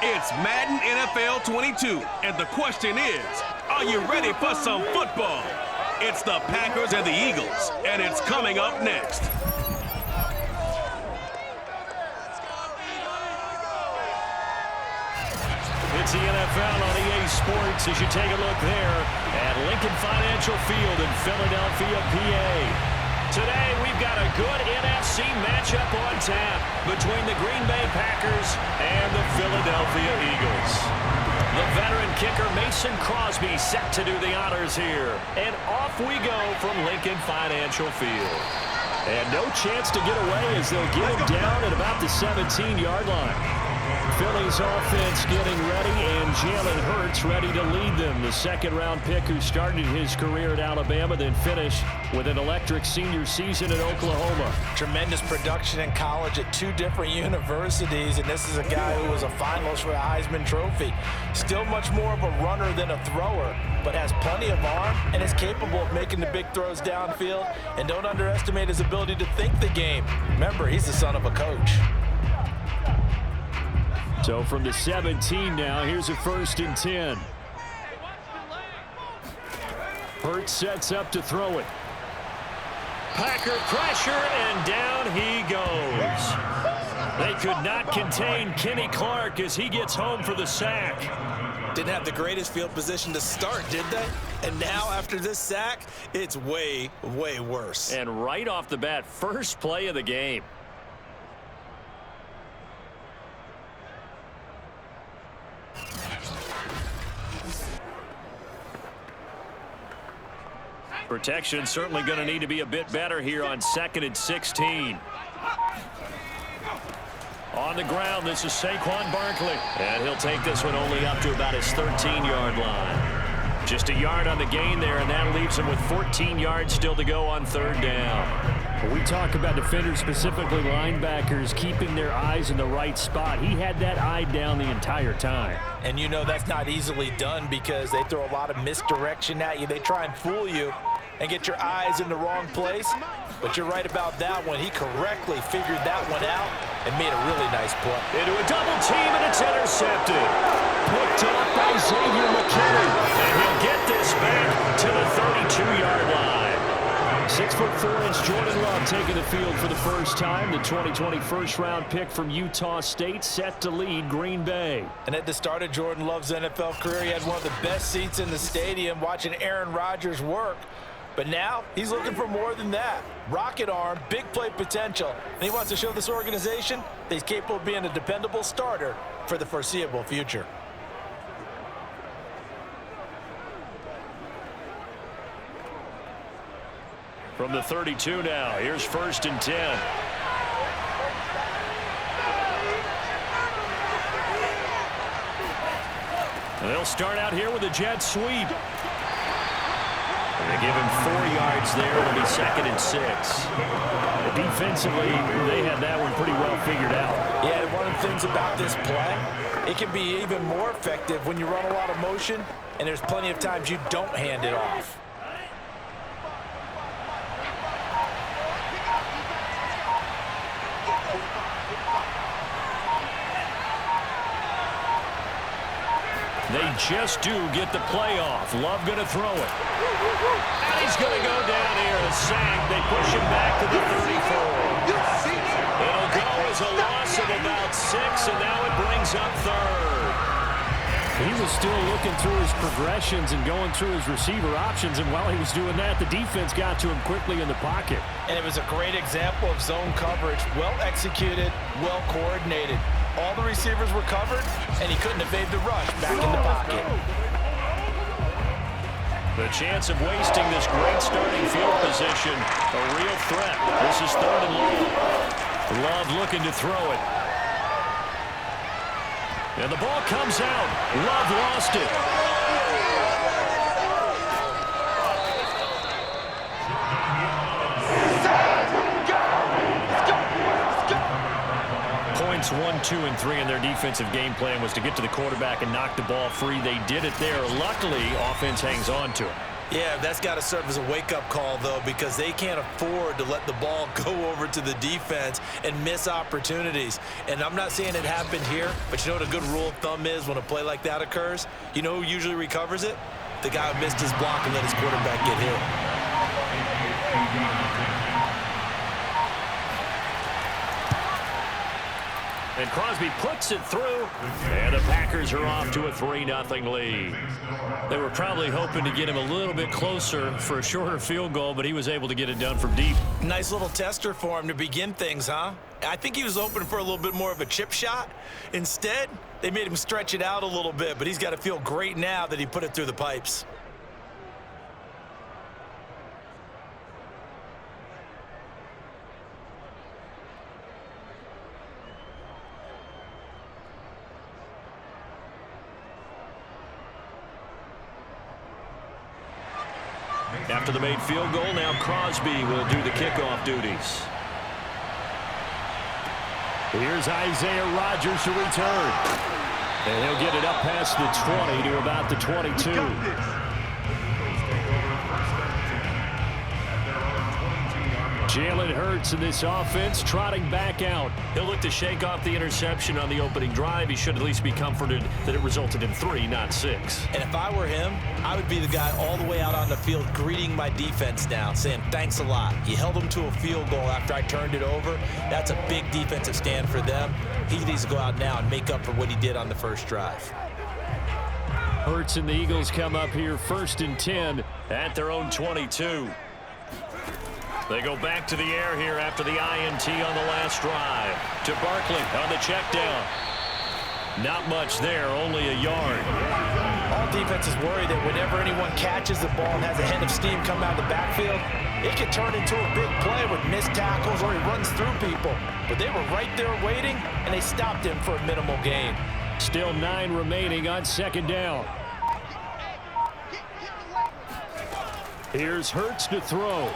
It's Madden NFL 22, and the question is, are you ready for some football? It's the Packers and the Eagles, and it's coming up next. It's the NFL on EA Sports as you take a look there at Lincoln Financial Field in Philadelphia, PA. Today, we've got a good NFC matchup on tap between the Green Bay Packers and the Philadelphia Eagles. The veteran kicker Mason Crosby set to do the honors here. And off we go from Lincoln Financial Field. And no chance to get away as they'll get him down at about the 17-yard line. Philly's offense getting ready, and Jalen Hurts ready to lead them. The second-round pick who started his career at Alabama, then finished with an electric senior season at Oklahoma. Tremendous production in college at two different universities, and this is a guy who was a finalist for the Heisman Trophy. Still much more of a runner than a thrower, but has plenty of arm and is capable of making the big throws downfield. And don't underestimate his ability to think the game. Remember, he's the son of a coach. So from the 17 now, here's a 1st and 10. Hurts sets up to throw it. Packer pressure, and down he goes. They could not contain Kenny Clark as he gets home for the sack. Didn't have the greatest field position to start, did they? And now, after this sack, it's way, way worse. And right off the bat, first play of the game. Protection certainly going to need to be a bit better here on 2nd and 16. On the ground, this is Saquon Barkley. And he'll take this one only up to about his 13-yard line. Just a yard on the gain there, and that leaves him with 14 yards still to go on 3rd down. We talk about defenders, specifically linebackers, keeping their eyes in the right spot. He had that eye down the entire time. And you know that's not easily done because they throw a lot of misdirection at you. They try and fool you and get your eyes in the wrong place. But you're right about that one. He correctly figured that one out and made a really nice play. Into a double team, and it's intercepted. Picked off by Xavier McKinney. And he'll get this back to the 32-yard line. 6'4" Jordan Love taking the field for the first time. The 2020 first-round pick from Utah State set to lead Green Bay. And at the start of Jordan Love's NFL career, he had one of the best seats in the stadium watching Aaron Rodgers work. But now he's looking for more than that. Rocket arm, big play potential. And he wants to show this organization that he's capable of being a dependable starter for the foreseeable future. From the 32 now, here's 1st and 10. And they'll start out here with a jet sweep. And they give him 4 yards there. It'll be 2nd and 6. Defensively, they had that one pretty well figured out. Yeah, and one of the things about this play, it can be even more effective when you run a lot of motion, and there's plenty of times you don't hand it off. They just do get the play off. Love going to throw it. And he's going to go down here. A sack. They push him back to the 34. It'll go as a loss of about 6, and now it brings up 3rd. He was still looking through his progressions and going through his receiver options, and while he was doing that, the defense got to him quickly in the pocket. And it was a great example of zone coverage. Well executed, well coordinated. All the receivers were covered, and he couldn't evade the rush back in the pocket. The chance of wasting this great starting field position, a real threat. This is 3rd and long. Love looking to throw it. And the ball comes out. Love lost it. Points 1, 2, and 3 in their defensive game plan was to get to the quarterback and knock the ball free. They did it there. Luckily, offense hangs on to it. Yeah, that's got to serve as a wake-up call, though, because they can't afford to let the ball go over to the defense and miss opportunities. And I'm not saying it happened here, but you know what a good rule of thumb is when a play like that occurs? You know who usually recovers it? The guy who missed his block and let his quarterback get hit. And Crosby puts it through, and the Packers are off to a 3-0 lead. They were probably hoping to get him a little bit closer for a shorter field goal, but he was able to get it done from deep. Nice little tester for him to begin things, huh? I think he was hoping for a little bit more of a chip shot. Instead, they made him stretch it out a little bit, but he's got to feel great now that he put it through the pipes. After the made field goal, now Crosby will do the kickoff duties. Here's Isaiah Rodgers to return. And he'll get it up past the 20 to about the 22. Jalen Hurts in this offense trotting back out. He'll look to shake off the interception on the opening drive. He should at least be comforted that it resulted in 3, not 6. And if I were him, I would be the guy all the way out on the field greeting my defense now, saying thanks a lot. You held them to a field goal after I turned it over. That's a big defensive stand for them. He needs to go out now and make up for what he did on the first drive. Hurts and the Eagles come up here 1st and 10 at their own 22. They go back to the air here after the INT on the last drive. To Barkley on the check down. Not much there, only a yard. All defenses worry that whenever anyone catches the ball and has a head of steam come out of the backfield, it can turn into a big play with missed tackles or he runs through people. But they were right there waiting, and they stopped him for a minimal gain. Still 9 remaining on 2nd down. Here's Hurts to throw.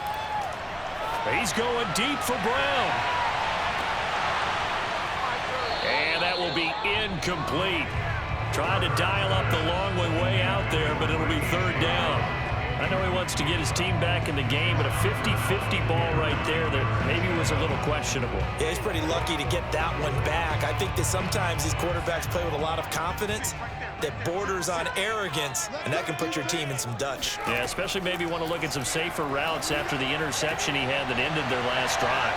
He's going deep for Brown. And that will be incomplete. Trying to dial up the long way out there, but it'll be 3rd down. I know he wants to get his team back in the game, but a 50-50 ball right there that maybe was a little questionable. Yeah, he's pretty lucky to get that one back. I think that sometimes these quarterbacks play with a lot of confidence that borders on arrogance, and that can put your team in some Dutch. Yeah, especially maybe want to look at some safer routes after the interception he had that ended their last drive.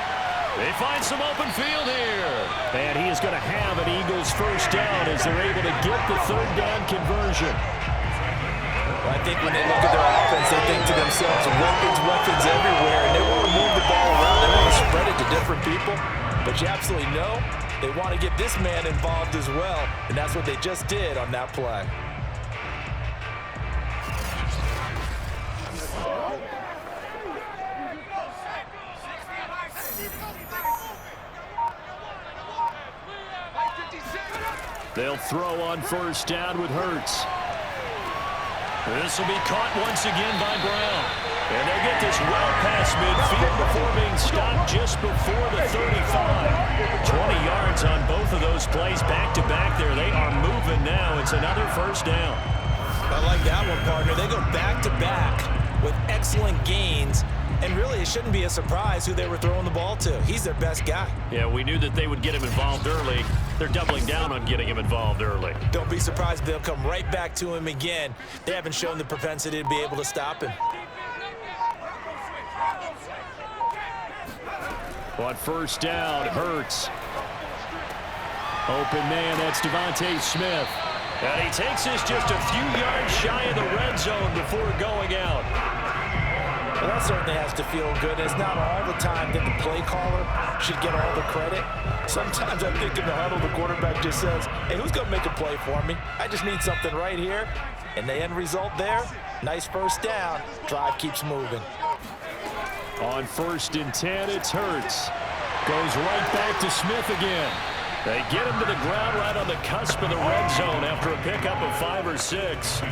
They find some open field here. And he is going to have an Eagles 1st down as they're able to get the 3rd down conversion. I think when they look at their offense, they think to themselves, weapons everywhere, and they want to move the ball around. They want to spread it to different people. But you absolutely know they want to get this man involved as well, and that's what they just did on that play. They'll throw on 1st down with Hurts. This will be caught once again by Brown. And they'll get this well past midfield before being stopped just before the 35. 20 yards on both of those plays back-to-back there. They are moving now. It's another 1st down. I like that one, partner. They go back-to-back with excellent gains. And really, it shouldn't be a surprise who they were throwing the ball to. He's their best guy. Yeah, we knew that they would get him involved early. They're doubling down on getting him involved early. Don't be surprised if they'll come right back to him again. They haven't shown the propensity to be able to stop him. On 1st down, Hurts. Open man, that's Devontae Smith. And he takes this just a few yards shy of the red zone before going out. Well, that certainly has to feel good. It's not all the time that the play caller should get all the credit. Sometimes I think in the huddle, the quarterback just says, hey, who's going to make a play for me? I just need something right here. And the end result there, nice 1st down. Drive keeps moving. On 1st and 10, it's Hurts. Goes right back to Smith again. They get him to the ground right on the cusp of the red zone after a pickup of 5 or 6.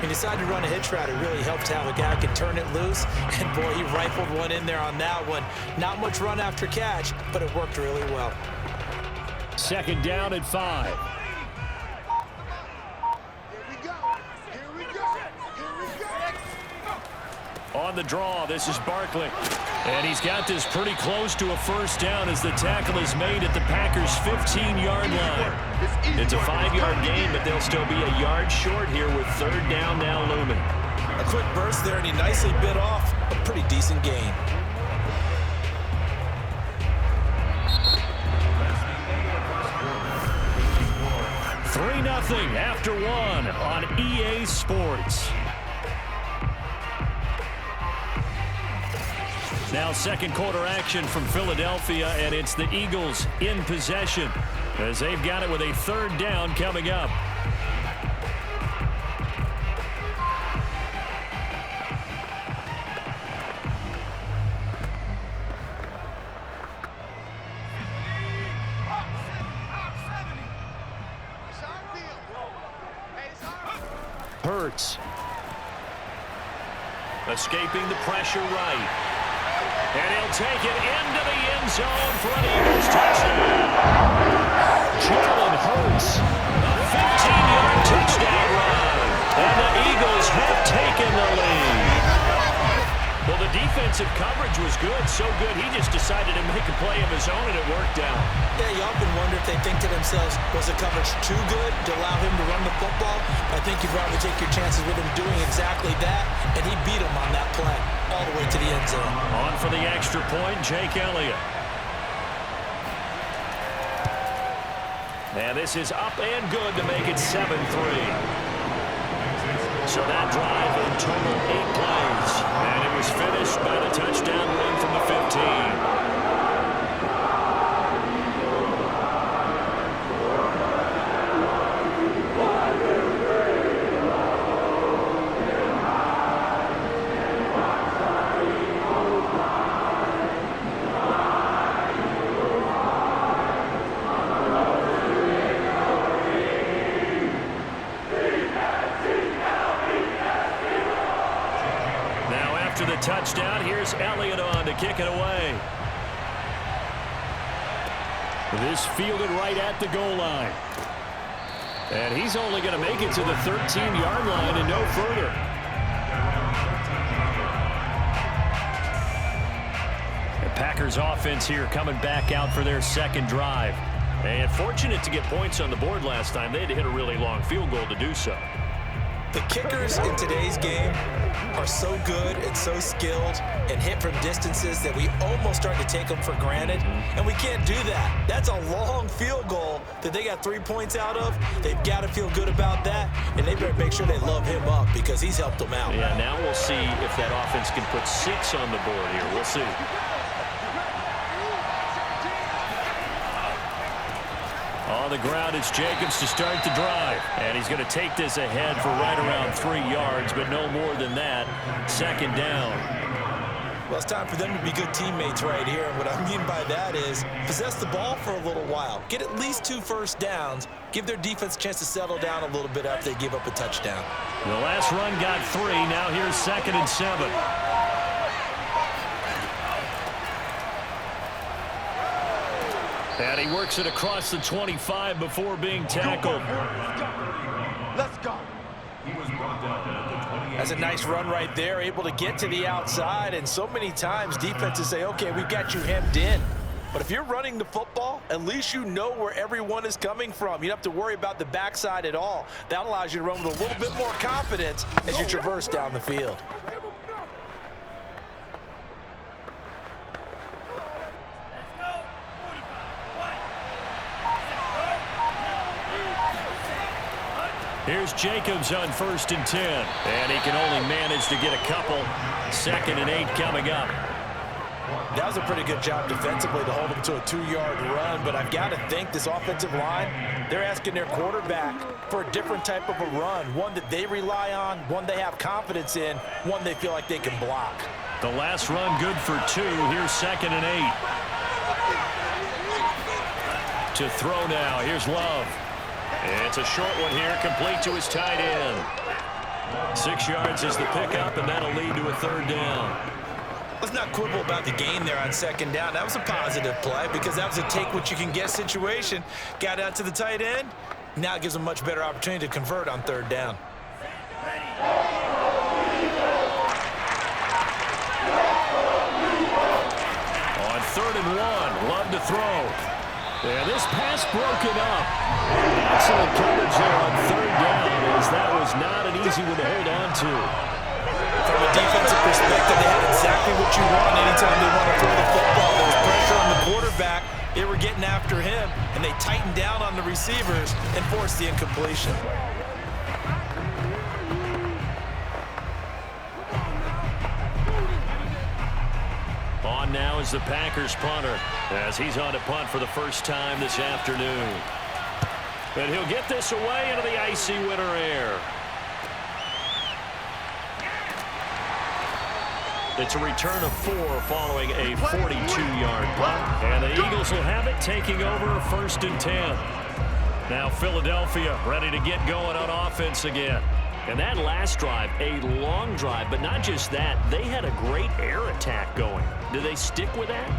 He decided to run a hitch route. It really helped to have a guy can turn it loose. And, boy, he rifled one in there on that one. Not much run after catch, but it worked really well. 2nd down and 5. Here we go. Here we go. Here we go. On the draw, this is Barkley. And he's got this pretty close to a first down as the tackle is made at the Packers' 15-yard line. It's a 5-yard gain, but they'll still be a yard short here with third down now looming. A quick burst there, and he nicely bit off a pretty decent gain. 3-0 after one on EA Sports. Now second quarter action from Philadelphia, and it's the Eagles in possession as they've got it with a third down coming up. Hurts. Escaping the pressure right. And he'll take it into the end zone for an Eagles touchdown. Jalen Hurts, a 15-yard touchdown run. And the Eagles have taken the lead. Well, the defensive coverage was good, so good he just decided to make a play of his own, and it worked out. Yeah, you often wonder if they think to themselves, was the coverage too good to allow him to run the football? I think you'd rather take your chances with him doing exactly that, and he beat him on that play all the way to the end zone. On for the extra point, Jake Elliott. And this is up and good to make it 7-3. So that drive in total 8 plays, and it was finished by the touchdown run from the 15. Touchdown. Here's Elliott on to kick it away. This fielded right at the goal line. And he's only going to make it to the 13-yard line and no further. The Packers offense here coming back out for their second drive. And fortunate to get points on the board last time. They had to hit a really long field goal to do so. The kickers in today's game are so good and so skilled and hit from distances that we almost start to take them for granted, and we can't do that. That's a long field goal that they got 3 points out of. They've got to feel good about that, and they better make sure they love him up because he's helped them out. Yeah, now we'll see if that offense can put 6 on the board here. We'll see. On the ground, it's Jacobs to start the drive. And he's going to take this ahead for right around 3 yards, but no more than that. Second down. Well, it's time for them to be good teammates right here. And what I mean by that is possess the ball for a little while. Get at least 2 first downs. Give their defense a chance to settle down a little bit after they give up a touchdown. The last run got 3. Now here's 2nd and 7. And he works it across the 25 before being tackled. Let's go. That's a nice run right there, able to get to the outside. And so many times defenses say, okay, we've got you hemmed in. But if you're running the football, at least you know where everyone is coming from. You don't have to worry about the backside at all. That allows you to run with a little bit more confidence as you traverse down the field. Here's Jacobs on 1st and 10. And he can only manage to get a couple. 2nd and 8 coming up. That was a pretty good job defensively to hold him to a 2-yard run, but I've got to think this offensive line, they're asking their quarterback for a different type of a run, one that they rely on, one they have confidence in, one they feel like they can block. The last run good for 2. Here's 2nd and 8. To throw now. Here's Love. It's a short one here, complete to his tight end. 6 yards is the pickup, and that'll lead to a 3rd down. Let's not quibble about the gain there on 2nd down. That was a positive play because that was a take-what-you-can-get situation. Got out to the tight end. Now it gives them a much better opportunity to convert on 3rd down. 3rd and 1. Love to throw. And this pass broken up. Excellent coverage there on 3rd down, as that was not an easy one to hold on to. From a defensive perspective, they had exactly what you want anytime they want to throw the football. There was pressure on the quarterback. They were getting after him, and they tightened down on the receivers and forced the incompletion. On now is the Packers punter, as he's on to punt for the first time this afternoon. And he'll get this away into the icy winter air. It's a return of 4 following a 42-yard punt. And the Eagles will have it, taking over 1st and 10. Now Philadelphia ready to get going on offense again. And that last drive, a long drive, but not just that, they had a great air attack going. Do they stick with that?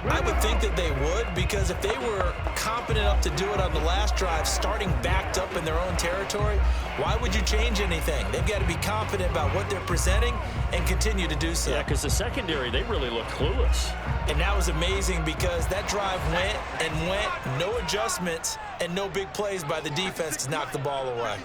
I would think that they would, because if they were competent enough to do it on the last drive, starting backed up in their own territory, why would you change anything? They've got to be confident about what they're presenting and continue to do so. Yeah, because the secondary, they really look clueless. And that was amazing, because that drive went and went, no adjustments, and no big plays by the defense to knock the ball away.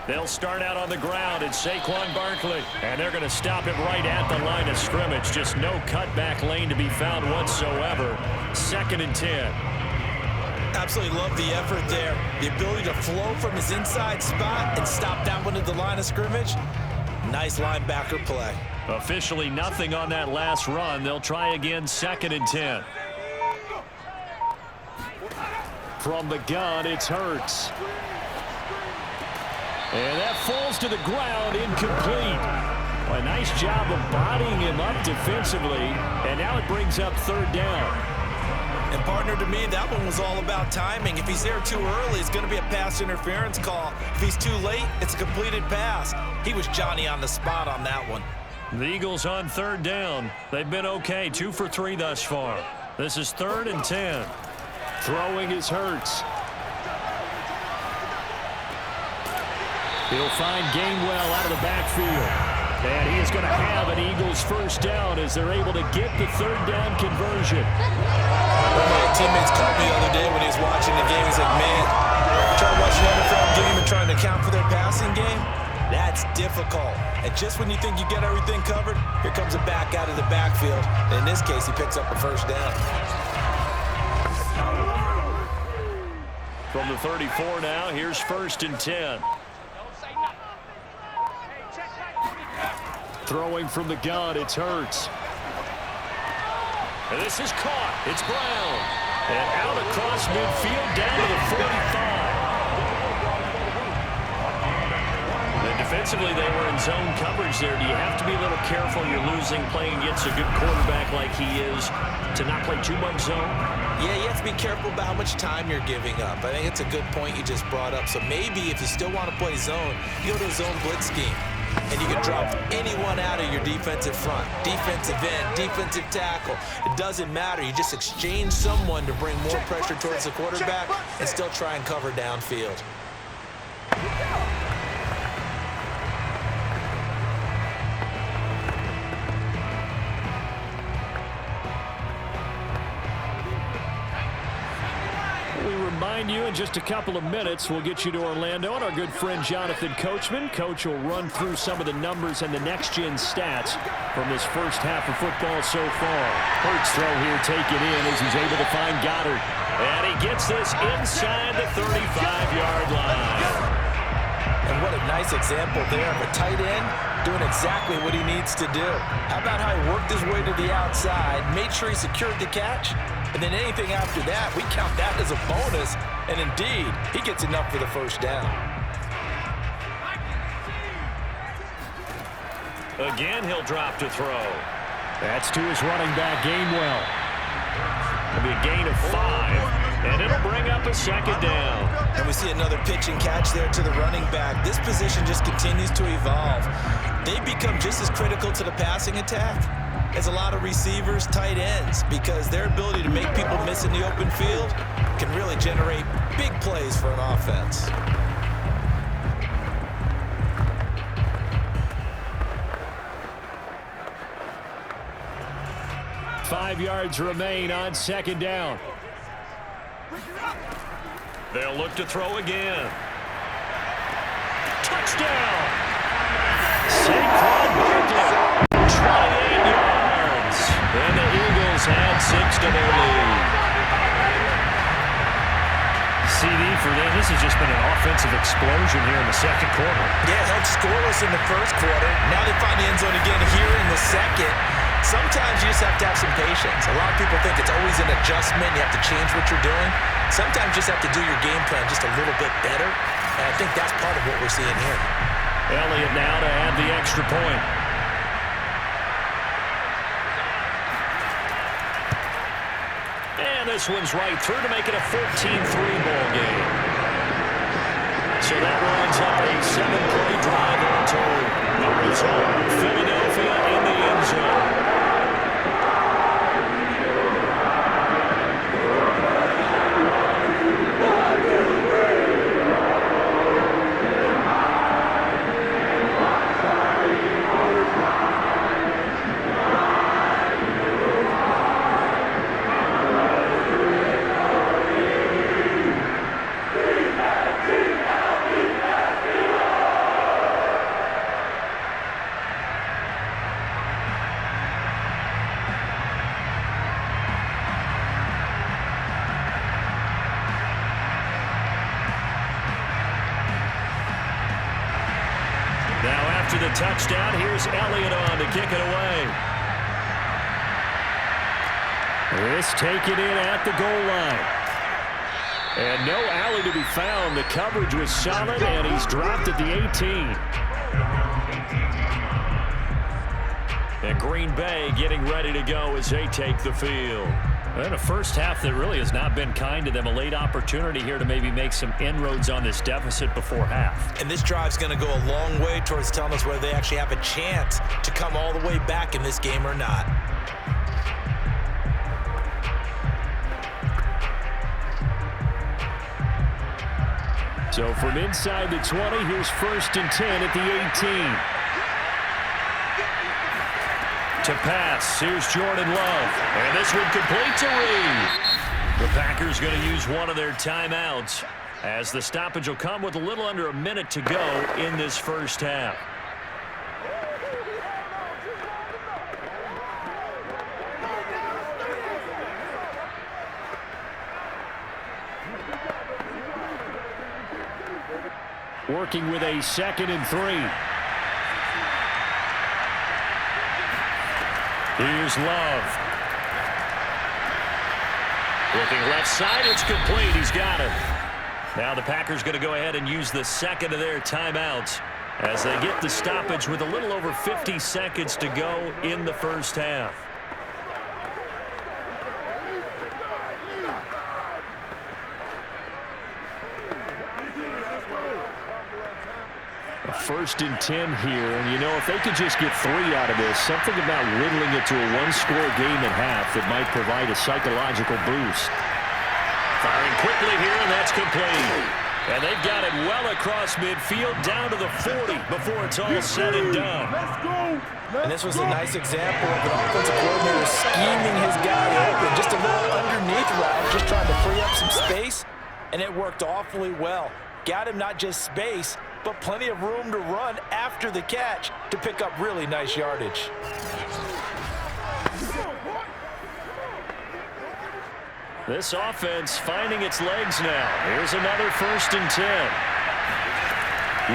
They'll start out on the ground. It's Saquon Barkley. And they're going to stop him right at the line of scrimmage. Just no cutback lane to be found whatsoever. 2nd and 10. Absolutely love the effort there. The ability to flow from his inside spot and stop that one at the line of scrimmage. Nice linebacker play. Officially nothing on that last run. They'll try again, 2nd and 10. From the gun, it's Hurts. And that falls to the ground, incomplete. Well, a nice job of bodying him up defensively, and now it brings up 3rd down. And partner, to me, that one was all about timing. If he's there too early, it's going to be a pass interference call. If he's too late, it's a completed pass. He was Johnny on the spot on that one. The Eagles on 3rd down. They've been okay, 2 for 3 thus far. This is 3rd and 10. Throwing is Hurts. He'll find Gainwell out of the backfield. And he is going to have an Eagles 1st down as they're able to get the 3rd down conversion. One of my teammates called me the other day when he was watching the game. He's like, man, trying to watch an NFL game and trying to account for their passing game, that's difficult. And just when you think you get everything covered, here comes a back out of the backfield. And in this case, he picks up a 1st down. From the 34 now, here's 1st and 10. Throwing from the gun, it's Hurts. And this is caught. It's Brown. And out across midfield, down to the 45. And defensively, they were in zone coverage there. Do you have to be a little careful? You're losing, playing against a good quarterback like he is, to not play too much zone? Yeah, you have to be careful about how much time you're giving up. I think it's a good point you just brought up. So maybe if you still want to play zone, you go to a zone blitz scheme. And you can drop anyone out of your defensive front, defensive end, defensive tackle. It doesn't matter. You just exchange someone to bring more pressure towards the quarterback and still try and cover downfield. You in just a couple of minutes. We'll get you to Orlando and our good friend Jonathan Coachman. Coach will run through some of the numbers and the next-gen stats from this 1st half of football so far. Hurts throw here taken in as he's able to find Goedert. And he gets this inside the 35-yard line. And what a nice example there of a tight end doing exactly what he needs to do. How about how he worked his way to the outside, made sure he secured the catch, and then anything after that, we count that as a bonus. And indeed, he gets enough for the 1st down. Again, he'll drop to throw. That's to his running back, Gainwell. It'll be a gain of 5, and it'll bring up a 2nd down. And we see another pitch and catch there to the running back. This position just continues to evolve. They become just as critical to the passing attack as a lot of receivers, tight ends, because their ability to make people miss in the open field can really generate big plays for an offense. 5 yards remain on second down. They'll look to throw again. Touchdown! Saquon Barkley, 28 yards. And the Eagles add 6 to their lead. CD for them. This has just been an offensive explosion here in the second quarter. Yeah, held scoreless in the first quarter. Now they find the end zone again here in the second. Sometimes you just have to have some patience. A lot of people think it's always an adjustment. You have to change what you're doing. Sometimes you just have to do your game plan just a little bit better. And I think that's part of what we're seeing here. Elliott now to add the extra point. And this one's right through to make it a 14-3 ball game. So that lines up a 7-play drive all told. The result, Philadelphia in the end zone. The touchdown. Here's Elliott on to kick it away. This taken in at the goal line. And no alley to be found. The coverage was solid, and he's dropped at the 18. And Green Bay getting ready to go as they take the field. And a first half that really has not been kind to them. A late opportunity here to maybe make some inroads on this deficit before half. And this drive's going to go a long way towards telling us whether they actually have a chance to come all the way back in this game or not. So from inside the 20, here's 1st and 10 at the 18. To pass, here's Jordan Love. And this one complete to Reed. The Packers going to use one of their timeouts as the stoppage will come with a little under a minute to go in this first half. Working with a 2nd and 3. Here's Love. Looking left side, it's complete. He's got it. Now the Packers going to go ahead and use the second of their timeouts as they get the stoppage with a little over 50 seconds to go in the first half. A 1st and 10 here, and you know, if they could just get 3 out of this, something about whittling it to a one-score game at half that might provide a psychological boost. Firing quickly here, and that's complete. And they've got it well across midfield, down to the 40 before it's all said and done. And this was a nice example of an offensive coordinator scheming his guy open, just a little underneath route, just trying to free up some space, and it worked awfully well. Got him not just space, but plenty of room to run after the catch to pick up really nice yardage. This offense finding its legs now. Here's another 1st and 10.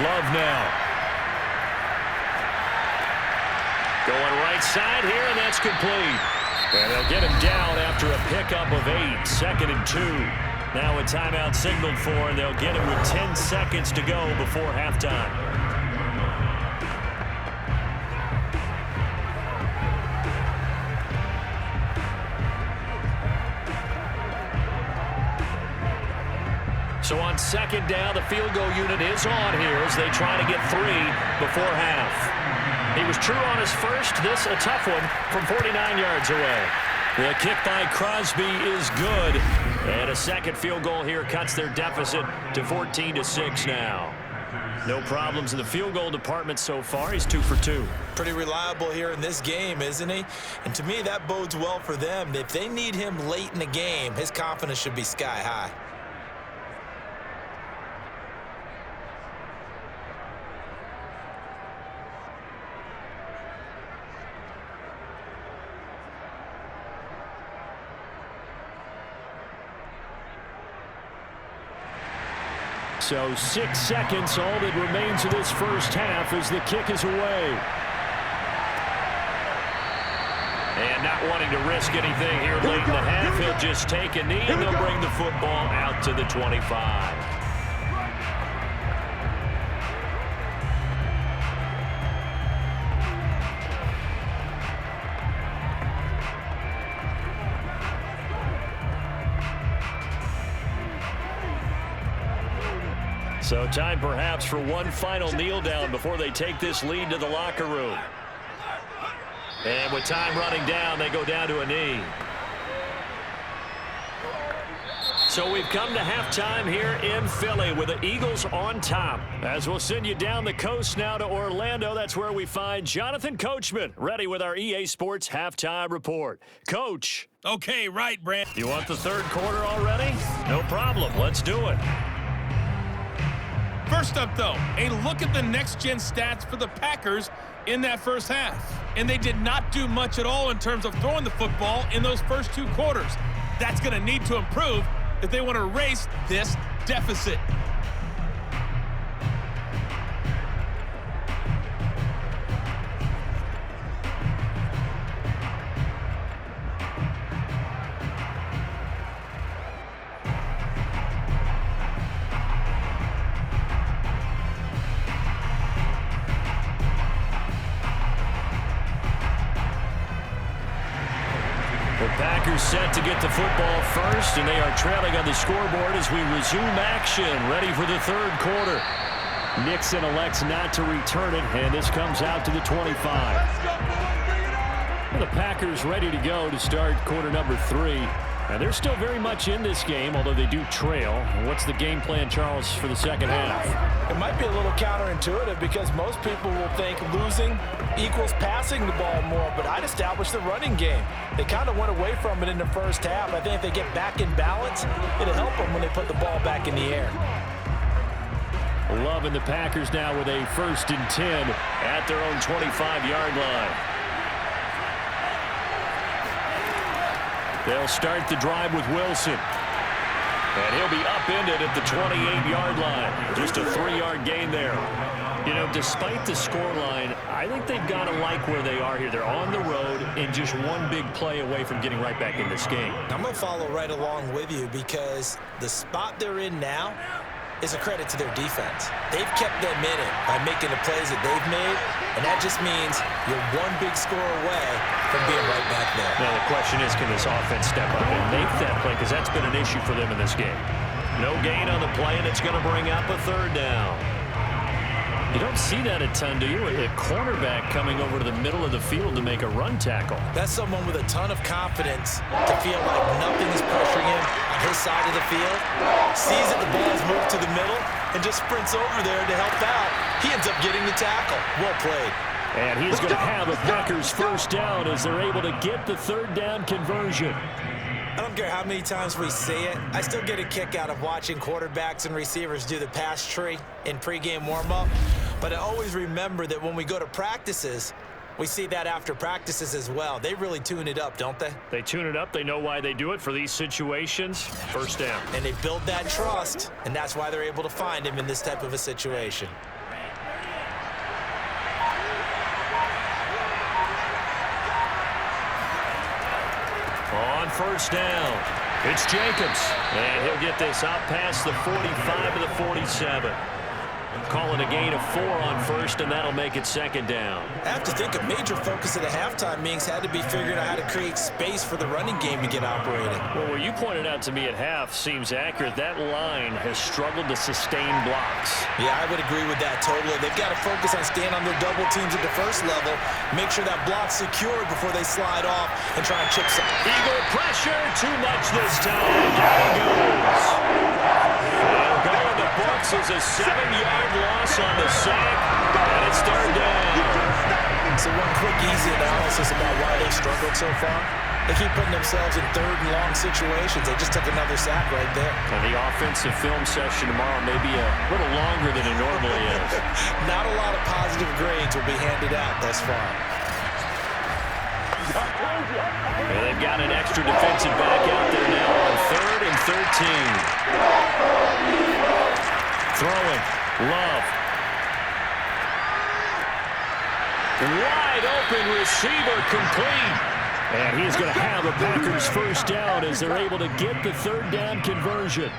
Love now. Going right side here, and that's complete. And they'll get him down after a pickup of 8. 2nd and 2. Now a timeout signaled for, and they'll get him with 10 seconds to go before halftime. So on 2nd down, the field goal unit is on here as they try to get 3 before half. He was true on his first. This a tough one from 49 yards away. The kick by Crosby is good. And a second field goal here cuts their deficit to 14-6 now. No problems in the field goal department so far. He's 2 for 2. Pretty reliable here in this game, isn't he? And to me, that bodes well for them. If they need him late in the game, his confidence should be sky high. So 6 seconds, all that remains of this first half as the kick is away. And not wanting to risk anything here late in the half, he'll just take a knee and they'll bring the football out to the 25. So time perhaps for one final kneel down before they take this lead to the locker room. And with time running down, they go down to a knee. So we've come to halftime here in Philly with the Eagles on top. As we'll send you down the coast now to Orlando, that's where we find Jonathan Coachman, ready with our EA Sports halftime report. Coach. Okay, right, Brand. You want the third quarter already? No problem. Let's do it. First up, though, a look at the next-gen stats for the Packers in that first half. And they did not do much at all in terms of throwing the football in those first 2 quarters. That's going to need to improve if they want to erase this deficit. Packers set to get the football first, and they are trailing on the scoreboard as we resume action, ready for the third quarter. Nixon elects not to return it, and this comes out to the 25. Well, the Packers ready to go to start quarter number 3. And they're still very much in this game, although they do trail. What's the game plan, Charles, for the second half? It might be a little counterintuitive because most people will think losing equals passing the ball more, but I'd establish the running game. They kind of went away from it in the first half. I think if they get back in balance, it'll help them when they put the ball back in the air. Loving the Packers now with a 1st and 10 at their own 25-yard line. They'll start the drive with Wilson. And he'll be upended at the 28-yard line. Just a 3-yard gain there. You know, despite the scoreline, I think they've got to like where they are here. They're on the road and just one big play away from getting right back in this game. I'm going to follow right along with you because the spot they're in now is a credit to their defense. They've kept them in it by making the plays that they've made, and that just means you're one big score away from being right back there. Now the question is, can this offense step up and make that play? Because that's been an issue for them in this game. No gain on the play, and it's going to bring up a 3rd down. You don't see that a ton, do you? A cornerback coming over to the middle of the field to make a run tackle. That's someone with a ton of confidence to feel like nothing is pressuring him on his side of the field. Sees that the ball is moved to the middle and just sprints over there to help out. He ends up getting the tackle. Well played. And he's going to have a Packers 1st down as they're able to get the 3rd down conversion. I don't care how many times we see it. I still get a kick out of watching quarterbacks and receivers do the pass tree in pregame warm-up. But I always remember that when we go to practices, we see that after practices as well. They really tune it up, don't they? They tune it up. They know why they do it for these situations. 1st down. And they build that trust, and that's why they're able to find him in this type of a situation. On 1st down, it's Jacobs. And he'll get this out past the 45 to the 47. Calling a gain of 4 on 1st, and that'll make it 2nd down. I have to think a major focus of the halftime meetings had to be figuring out how to create space for the running game to get operating. Well, what you pointed out to me at half seems accurate. That line has struggled to sustain blocks. Yeah, I would agree with that totally. They've got to focus on staying on their double teams at the first level, make sure that block's secured before they slide off and try and chip some. Eagle pressure, too much this time. Down he goes. They'll go in the books as a 7-yard line Wicks on the sack, and it's third down. So one quick, easy analysis about why they've struggled so far. They keep putting themselves in third and long situations. They just took another sack right there. And the offensive film session tomorrow may be a little longer than it normally is. Not a lot of positive grades will be handed out thus far. And they've got an extra defensive back out there now on 3rd and 13. Throwing. Love. Wide open receiver, complete. And he's going to have a Packers first down as they're able to get the third down conversion.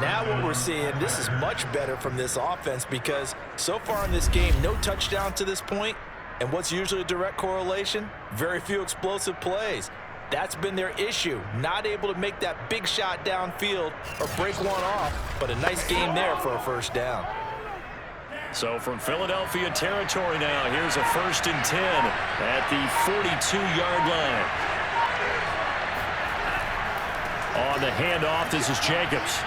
Now what we're seeing, this is much better from this offense because so far in this game, no touchdown to this point. And what's usually a direct correlation? Very few explosive plays. That's been their issue. Not able to make that big shot downfield or break one off, but a nice game there for a first down. So from Philadelphia territory now, here's a 1st and 10 at the 42-yard line. On the handoff, this is Jacobs.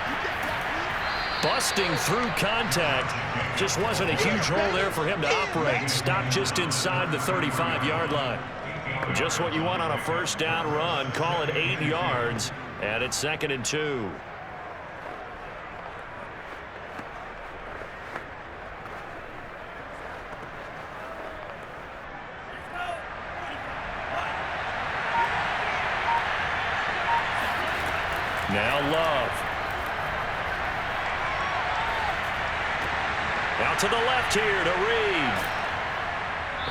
Busting through contact. Just wasn't a huge hole there for him to operate. Stopped just inside the 35-yard line. Just what you want on a first down run. Call it 8 yards, and it's 2nd and 2. Now Love. Out to the left here to Reed.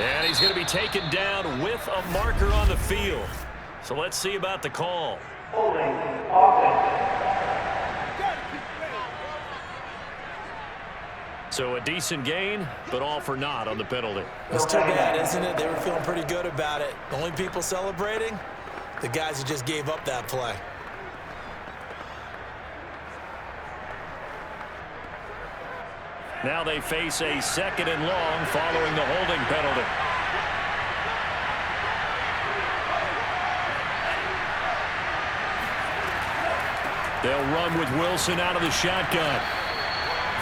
And he's going to be taken down with a marker on the field. So let's see about the call. Holding offense. So a decent gain, but all for naught on the penalty. That's too bad, isn't it? They were feeling pretty good about it. The only people celebrating, the guys who just gave up that play. Now they face a 2nd and long following the holding penalty. They'll run with Wilson out of the shotgun.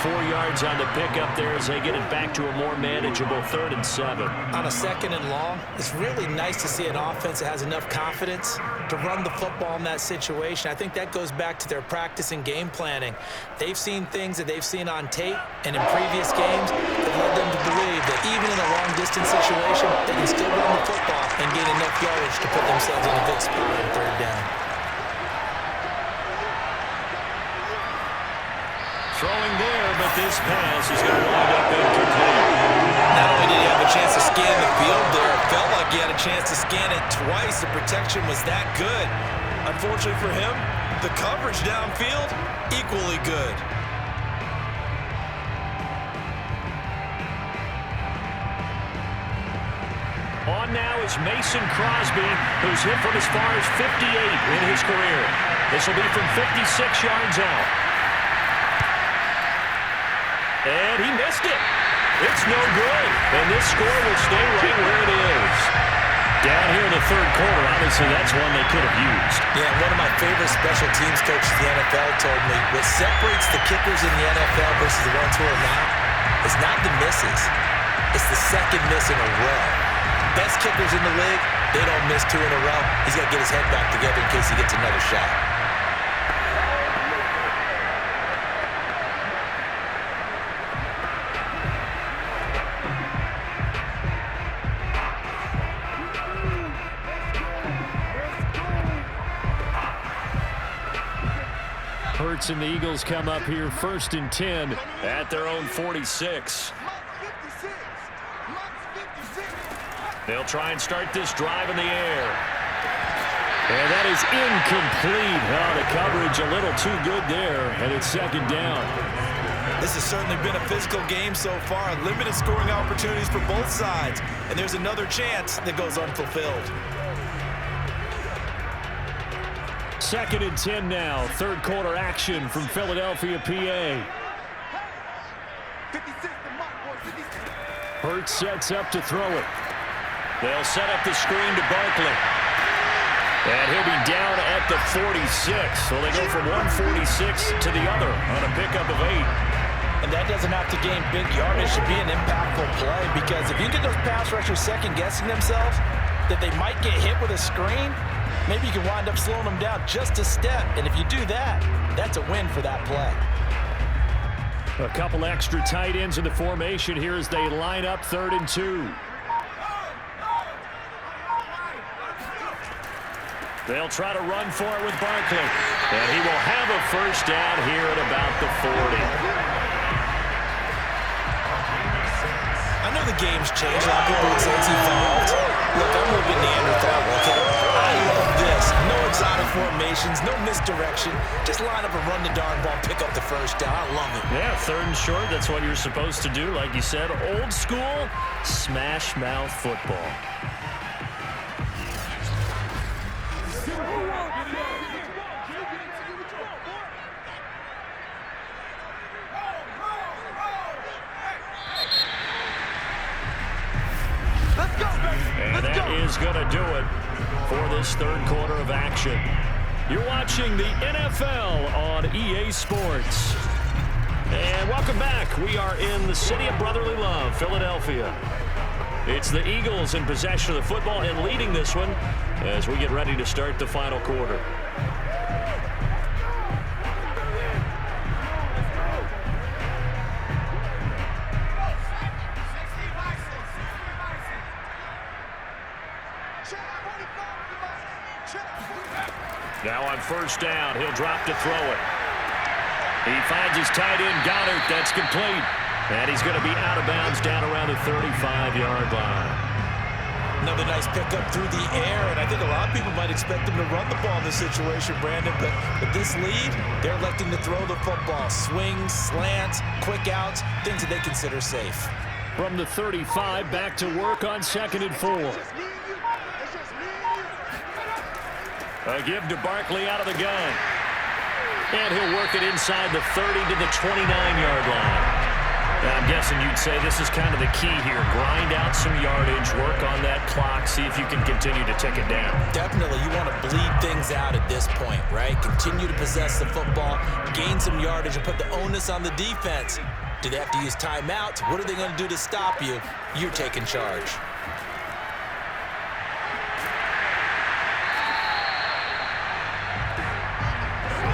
4 yards on the pickup there as they get it back to a more manageable 3rd and 7. On a 2nd and long, it's really nice to see an offense that has enough confidence to run the football in that situation. I think that goes back to their practice and game planning. They've seen things that they've seen on tape and in previous games that led them to believe that even in a long-distance situation, they can still run the football and gain enough yardage to put themselves in a good spot on 3rd down. Throwing there, but this pass is going to wind up incomplete. Not only did he have a chance to scan the field there, it felt like he had a chance to scan it twice. The protection was that good. Unfortunately for him, the coverage downfield, equally good. On now is Mason Crosby, who's hit from as far as 58 in his career. This will be from 56 yards out. And he missed it. It's no good. And this score will stay right where it is. Down here in the 3rd quarter, obviously that's one they could have used. Yeah, one of my favorite special teams coaches in the NFL told me what separates the kickers in the NFL versus the ones who are not is not the misses. It's the 2nd miss in a row. Best kickers in the league, they don't miss 2 in a row. He's got to get his head back together in case he gets another shot. Hurts and the Eagles come up here 1st and 10 at their own 46. They'll try and start this drive in the air. And that is incomplete. Oh, the coverage a little too good there, and it's 2nd down. This has certainly been a physical game so far. Limited scoring opportunities for both sides. And there's another chance that goes unfulfilled. 2nd and 10 now. 3rd quarter action from Philadelphia, PA. Hurts sets up to throw it. They'll set up the screen to Barkley. And he'll be down at the 46. So they go from 146 to the other on a pickup of 8. And that doesn't have to gain big yardage to be an impactful play, because if you get those pass rushers second-guessing themselves that they might get hit with a screen, maybe you can wind up slowing them down just a step. And if you do that, that's a win for that play. A couple extra tight ends in the formation here as they line up 3rd and 2. They'll try to run for it with Barkley. And he will have a first down here at about the 40. I know the game's changed. A lot of people would say it's evolved. Look, I'm a little bit Neanderthal, okay? I love this. No exotic formations, no misdirection. Just line up and run the darn ball, pick up the first down. I love it. Yeah, 3rd and short. That's what you're supposed to do. Like you said, old school smash mouth football. And that is going to do it for this 3rd quarter of action. You're watching the NFL on EA Sports. And welcome back. We are in the city of brotherly love, Philadelphia. It's the Eagles in possession of the football and leading this one as we get ready to start the final quarter. Now on first down, he'll drop to throw it. He finds his tight end, Goedert. That's complete. And he's going to be out of bounds down around the 35-yard line. Another nice pickup through the air, and I think a lot of people might expect him to run the ball in this situation, Brandon, but with this lead, they're electing to throw the football. Swings, slants, quick outs, things that they consider safe. From the 35, back to work on 2nd and 4. A give to Barkley out of the gun. And he'll work it inside the 30 to the 29-yard line. I'm guessing you'd say this is kind of the key here. Grind out some yardage, work on that clock, see if you can continue to tick it down. Definitely. You want to bleed things out at this point, right? Continue to possess the football, gain some yardage, and put the onus on the defense. Do they have to use timeouts? What are they going to do to stop you? You're taking charge.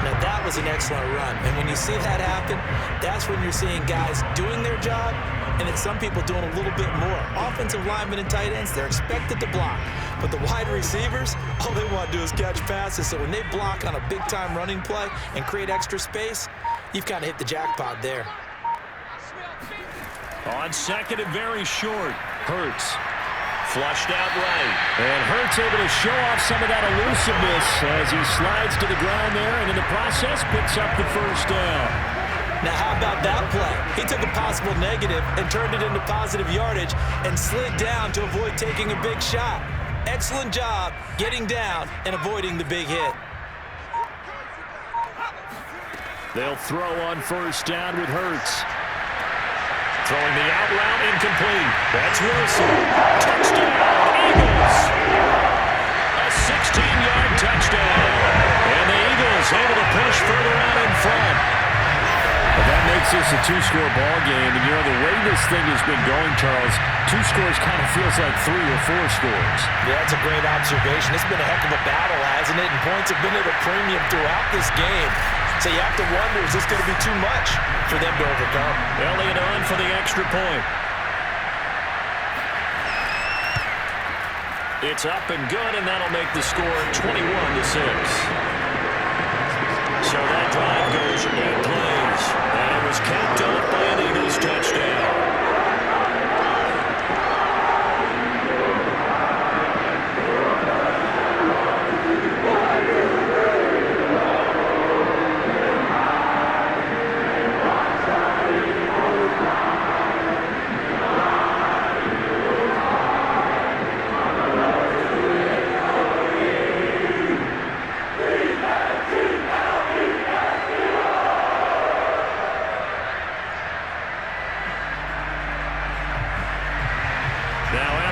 Now that was an excellent run, and when you see that happen, that's when you're seeing guys doing their job, and then some people doing a little bit more. Offensive linemen and tight ends, they're expected to block, but the wide receivers, all they want to do is catch passes. So when they block on a big-time running play and create extra space, you've kind of hit the jackpot there. On 2nd and very short, Hurts. Flushed out right. And Hurts able to show off some of that elusiveness as he slides to the ground there, and in the process picks up the first down. Now how about that play? He took a possible negative and turned it into positive yardage and slid down to avoid taking a big shot. Excellent job getting down and avoiding the big hit. They'll throw on first down with Hurts. Throwing the out route, incomplete. That's Wilson. Touchdown, Eagles. A 16-yard touchdown. And the Eagles able to push further out in front. Well, that makes this a 2-score ball game. And, you know, the way this thing has been going, Charles, 2 scores kind of feels like 3 or 4 scores. Yeah, that's a great observation. It's been a heck of a battle, hasn't it? And points have been at a premium throughout this game. So you have to wonder, is this going to be too much for them to overcome? Elliott on for the extra point. It's up and good, and that'll make the score 21-6. So that drive goes 8 plays, and it was capped off by an Eagles touchdown.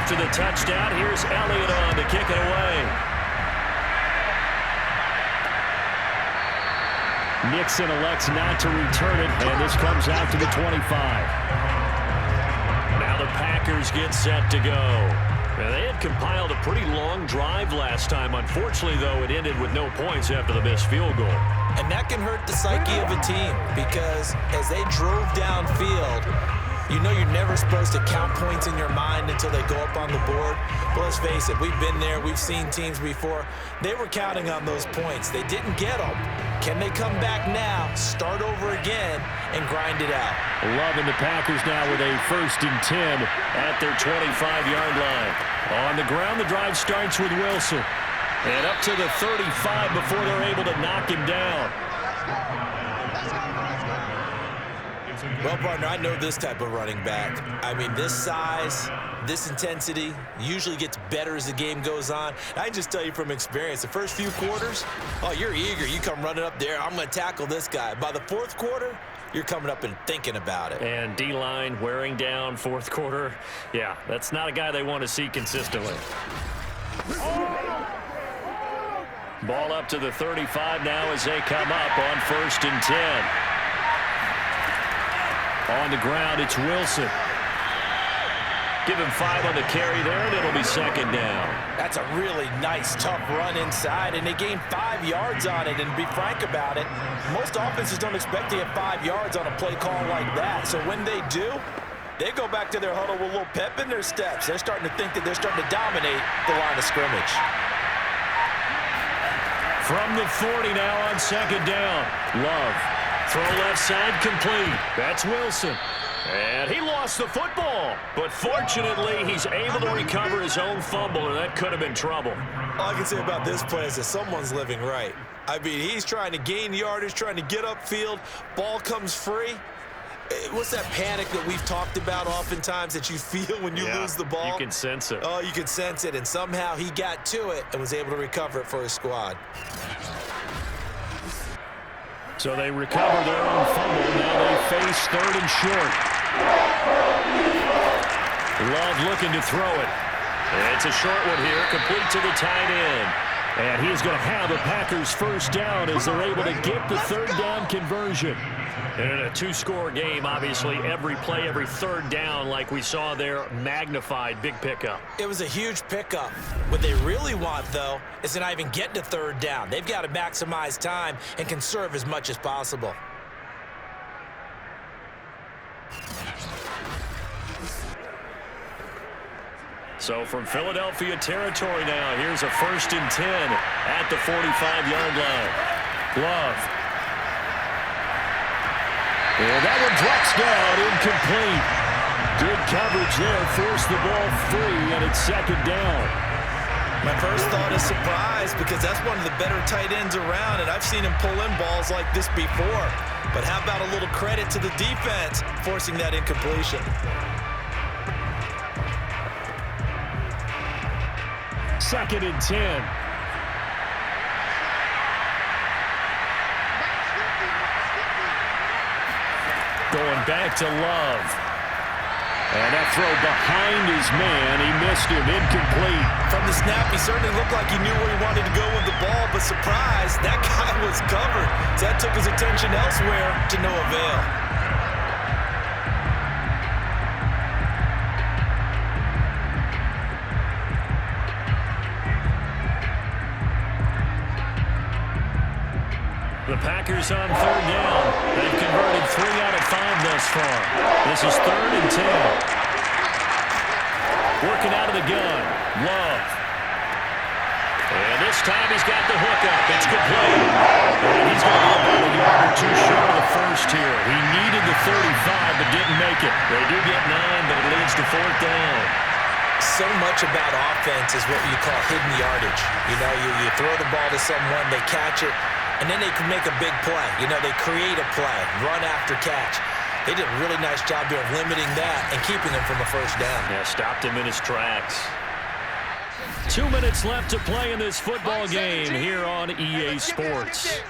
To the touchdown, here's Elliott on to kick it away. Nixon elects not to return it, and this comes out to the 25. Now the Packers get set to go. Now, they had compiled a pretty long drive last time. Unfortunately, though, it ended with no points after the missed field goal. And that can hurt the psyche of a team because as they drove downfield, you know you're never supposed to count points in your mind until they go up on the board. But let's face it, we've been there. We've seen teams before. They were counting on those points. They didn't get them. Can they come back now, start over again, and grind it out? Loving the Packers now with a 1st and 10 at their 25-yard line. On the ground, the drive starts with Wilson. And up to the 35 before they're able to knock him down. Well, partner, I know this type of running back. I mean, this size, this intensity usually gets better as the game goes on. I can just tell you from experience, the first few quarters, oh, you're eager. You come running up there, I'm going to tackle this guy. By the 4th quarter, you're coming up and thinking about it. And D-line wearing down 4th quarter. Yeah, that's not a guy they want to see consistently. Ball up to the 35 now as they come up on 1st and 10. On the ground, it's Wilson. Give him 5 on the carry there, and it'll be 2nd down. That's a really nice, tough run inside, and they gained 5 yards on it. And to be frank about it, most offenses don't expect to get 5 yards on a play call like that. So when they do, they go back to their huddle with a little pep in their steps. They're starting to think that they're starting to dominate the line of scrimmage. From the 40 now on 2nd down. Love. Throw left side complete. That's Wilson. And he lost the football. But fortunately, he's able to recover his own fumble, and that could have been trouble. All I can say about this play is that someone's living right. I mean, he's trying to gain yardage, trying to get upfield. Ball comes free. What's that panic that we've talked about oftentimes that you feel when you lose the ball? You can sense it. Oh, you can sense it. And somehow he got to it and was able to recover it for his squad. So they recover their own fumble. Now they face 3rd and short. Love looking to throw it. It's a short one here, complete to the tight end. And he's going to have a Packers 1st down as they're able to get the 3rd down conversion. And in a 2-score game, obviously, every play, every 3rd down, like we saw there, magnified, big pickup. It was a huge pickup. What they really want, though, is to not even get to 3rd down. They've got to maximize time and conserve as much as possible. So from Philadelphia territory now, here's a 1st and 10 at the 45-yard line. Love. And that one drops down, incomplete. Good coverage there, forced the ball free, and it's 2nd down. My first thought is surprise because that's one of the better tight ends around, and I've seen him pull in balls like this before. But how about a little credit to the defense forcing that incompletion? 2nd and 10. Going back to Love. And that throw behind his man. He missed him. Incomplete. From the snap, he certainly looked like he knew where he wanted to go with the ball, but surprise, that guy was covered. So that took his attention elsewhere to no avail. The Packers on 3rd down. They've converted 3 out of 5 thus far. This is 3rd and 10. Working out of the gun. Love. And this time he's got the hook up. It's complete. And he's going to be about a yard or 2 short of the first here. He needed the 35 but didn't make it. They do get 9, but it leads to 4th down. So much about offense is what you call hidden yardage. You know, you throw the ball to someone, they catch it, and then they can make a big play. You know, they create a play, run after catch. They did a really nice job there of limiting that and keeping him from a 1st down. Yeah, stopped him in his tracks. 2 minutes left to play in this football game here on EA Sports.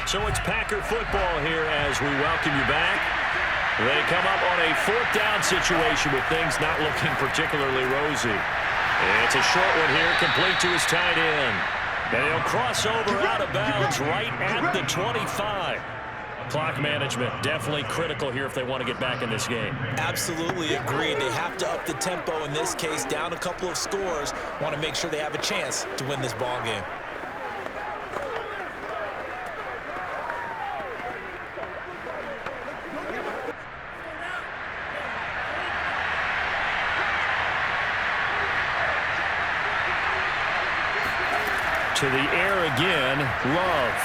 So it's Packer football here as we welcome you back. They come up on a 4th down situation with things not looking particularly rosy. It's a short one here, complete to his tight end. And he'll cross over out of bounds right at the 25. Clock management definitely critical here if they want to get back in this game. Absolutely agreed. They have to up the tempo in this case, down a couple of scores. Want to make sure they have a chance to win this ball game. To the air again, Love.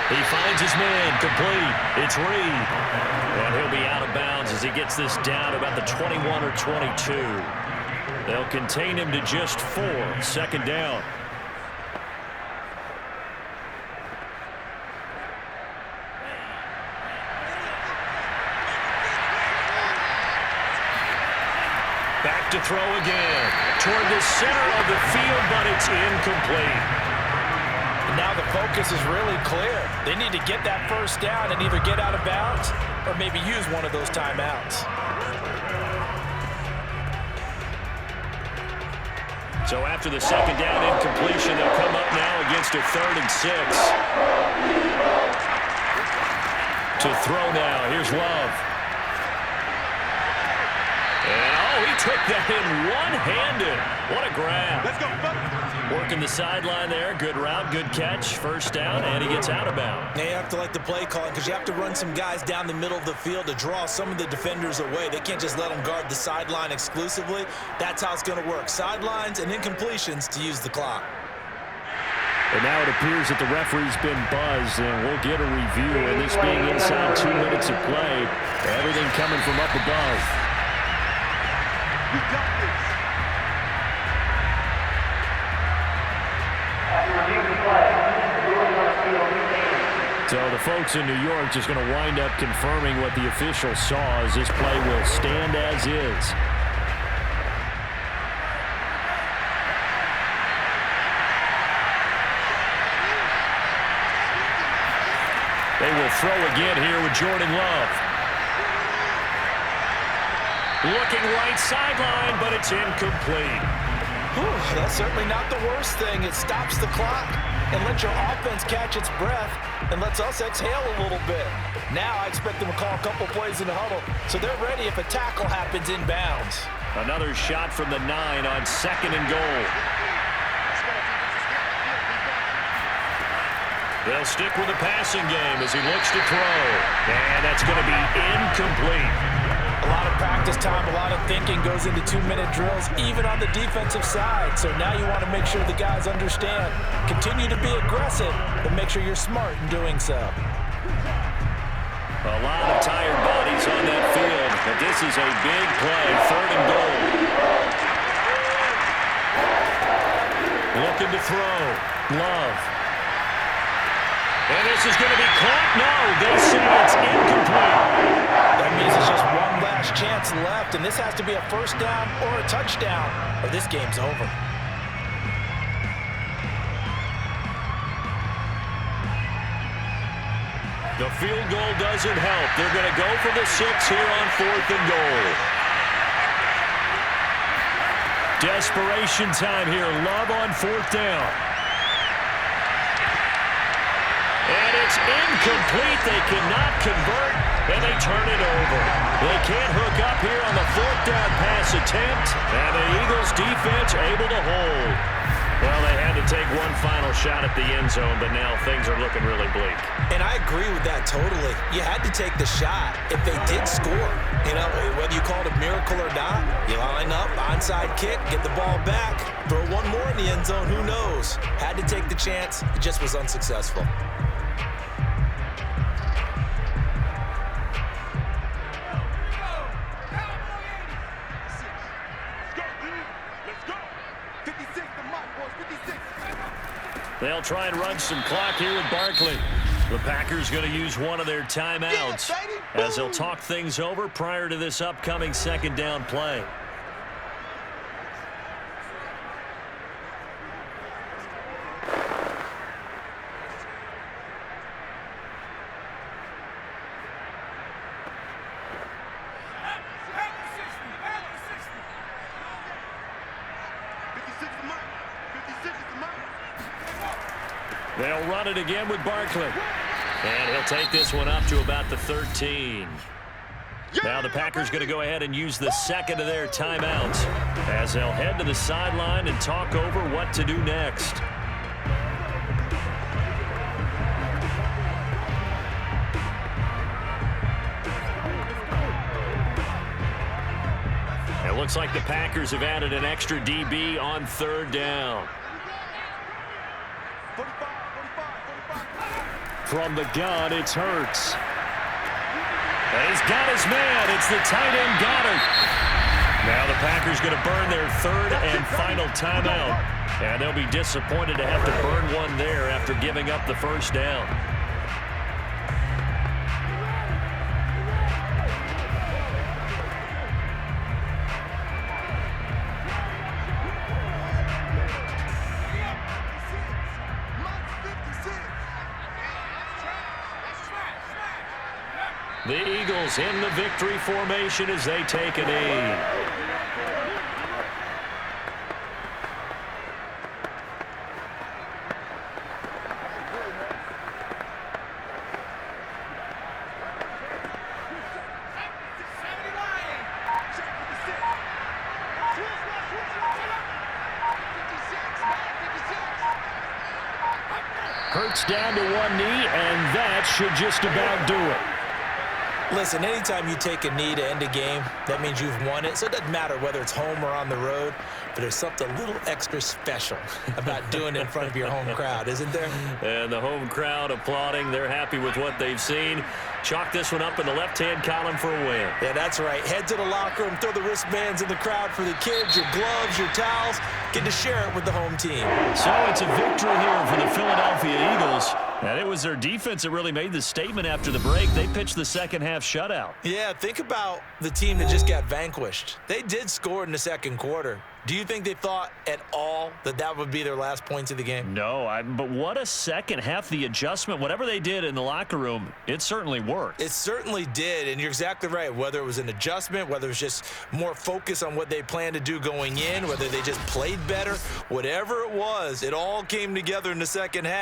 He finds his man, complete. It's Reed. And he'll be out of bounds as he gets this down to about the 21 or 22. They'll contain him to just 4. 2nd down. Back to throw again. Toward the center of the field, but it's incomplete. And now the focus is really clear. They need to get that 1st down and either get out of bounds or maybe use one of those timeouts. So after the 2nd down incompletion, they'll come up now against a 3rd and 6. To throw now. Here's Love. And, he took that in one-handed. What a grab. Let's go. Working the sideline there. Good route, good catch. 1st down, and he gets out of bounds. They have to like the play calling because you have to run some guys down the middle of the field to draw some of the defenders away. They can't just let them guard the sideline exclusively. That's how it's going to work. Sidelines and incompletions to use the clock. And now it appears that the referee's been buzzed, and we'll get a review. And this being inside 2 minutes of play, everything coming from up above. So the folks in New York just going to wind up confirming what the official saw as this play will stand as is. They will throw again here with Jordan Love. Looking right sideline, but it's incomplete. Whew, that's certainly not the worst thing. It stops the clock and lets your offense catch its breath and lets us exhale a little bit. Now I expect them to call a couple plays in the huddle, so they're ready if a tackle happens inbounds. Another shot from the 9 on 2nd and goal. They'll stick with the passing game as he looks to throw. And that's going to be incomplete. A lot of practice time, a lot of thinking goes into 2-minute drills, even on the defensive side. So now you want to make sure the guys understand. Continue to be aggressive, but make sure you're smart in doing so. A lot of tired bodies on that field, but this is a big play, 3rd and goal. Looking to throw. Love. And this is going to be caught. No, they say it's incomplete. That means it's just one last chance left, and this has to be a 1st down or a touchdown, or this game's over. The field goal doesn't help. They're going to go for the 6 here on 4th and goal. Desperation time here. Love on 4th down. And it's incomplete. They cannot convert, and they turn it over. They can't hook up here on the 4th down pass attempt, and the Eagles defense able to hold. Well, they had to take one final shot at the end zone, but now things are looking really bleak. And I agree with that totally. You had to take the shot if they did score. You know, whether you call it a miracle or not, you line up, onside kick, get the ball back, throw one more in the end zone, who knows? Had to take the chance. It just was unsuccessful. They'll try and run some clock here with Barkley. The Packers going to use one of their timeouts as they'll talk things over prior to this upcoming 2nd down play. They'll run it again with Barkley. And he'll take this one up to about the 13. Now the Packers going to go ahead and use the second of their timeouts as they'll head to the sideline and talk over what to do next. It looks like the Packers have added an extra DB on third down. From the gun, it's Hurts. And he's got his man. It's the tight end, Goedert. Now the Packers going to burn their third and final timeout. And they'll be disappointed to have to burn one there after giving up the first down. The Eagles in the victory formation as they take a knee. Hurts down to one knee, and that should just about do it. Listen, anytime you take a knee to end a game, that means you've won it. So it doesn't matter whether it's home or on the road, but there's something a little extra special about doing it in front of your home crowd, isn't there? And the home crowd applauding. They're happy with what they've seen. Chalk this one up in the left-hand column for a win. Yeah, that's right. Head to the locker room, throw the wristbands in the crowd for the kids, your gloves, your towels. Get to share it with the home team. So it's a victory here for the Philadelphia Eagles. And it was their defense that really made the statement after the break. They pitched the second-half shutout. Yeah, think about the team that just got vanquished. They did score in the second quarter. Do you think they thought at all that that would be their last points of the game? No, but what a second half. The adjustment, whatever they did in the locker room, it certainly worked. It certainly did, and you're exactly right. Whether it was an adjustment, whether it was just more focus on what they planned to do going in, whether they just played better, whatever it was, it all came together in the second half.